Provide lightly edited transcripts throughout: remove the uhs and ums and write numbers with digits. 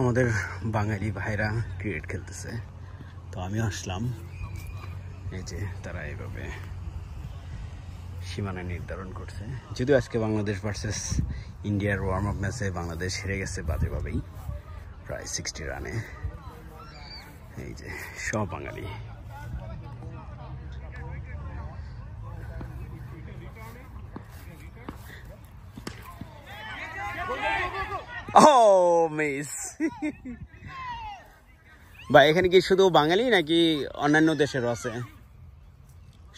আমাদের বাঙালি ভাইরা ক্রিকেট খেলতেছে, তো আমিও আসলাম। এই যে তারা এইভাবে সীমানা নির্ধারণ করছে। যদিও আজকে বাংলাদেশ ভার্সেস ইন্ডিয়ার ওয়ার্ম আপ ম্যাচে বাংলাদেশ হেরে গেছে বাজেভাবেই, প্রায় 60 রানে। এই যে সব বাঙালি। ও মিস ভাই, এখানে কি শুধু বাঙালি নাকি অন্যান্য দেশেরও আছে?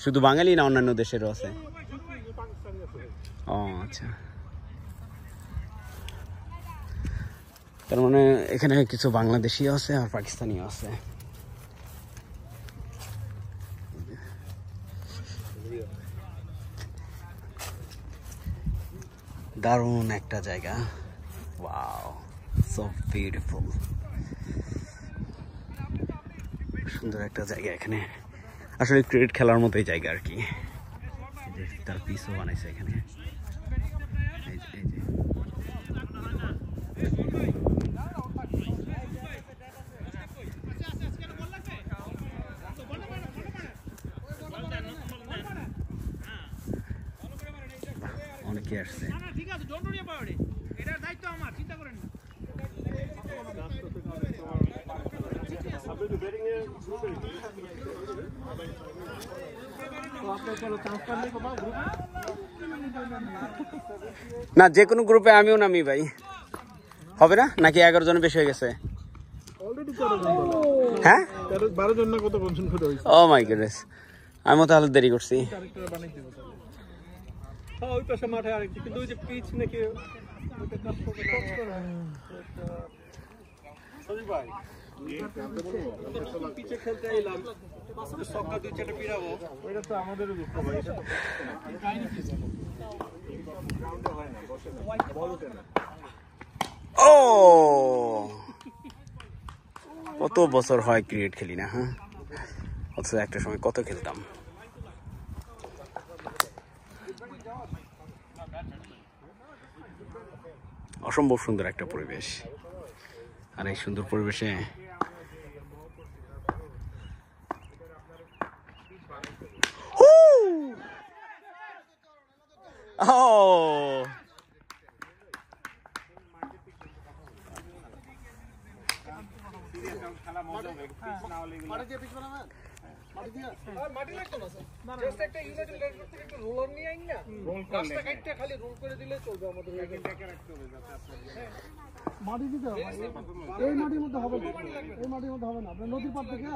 শুধু বাঙালি না অন্যান্য দেশেরও আছে? ও আচ্ছা, তার মানে এখানে কিছু বাংলাদেশিও আছে আর পাকিস্তানিও আছে। দারুণ একটা জায়গা। Wow, so beautiful. সুন্দর একটা জায়গা এখানে, আসলে ক্রিকেট খেলার মতোই জায়গা আর কি। তার পিসও বানাইছে এখানে। এই যে অনেকে আসছে। না, যে কোনো গ্রুপে আমিও নামি ভাই, হবে না নাকি? 11 জন বেশি হয়ে গেছে। হ্যাঁ, 12 জন না কত কনসেন্ট করে হইছে। ও মাই গডনেস, আমিও তাহলে দেরি করছি। ওই পাশে মাঠে আরেকটি, কিন্তু ওই যে পিচ নাকি ওটা কাজ করবে না। সরি ভাই, পিচে খেলতে এলাম, সক্কা 2-4টা পিরাবো, ওইটা তো আমাদেরও দুঃখ ভাই। এটা তো কাহিনী কি জানো, গ্রাউন্ডে হয় না, বসে না, বল ওঠে না। ও কত বছর হয় ক্রিকেট খেলি না। হ্যাঁ, অথচ একটা সময় কত খেলতাম। অসম্ভব সুন্দর একটা পরিবেশ, আর এই সুন্দর পরিবেশে মাটি দিতে হবে। এই মাটির মধ্যে হবে না, এই মাটির মধ্যে হবে না, আপনার নদীর পাড় থেকে।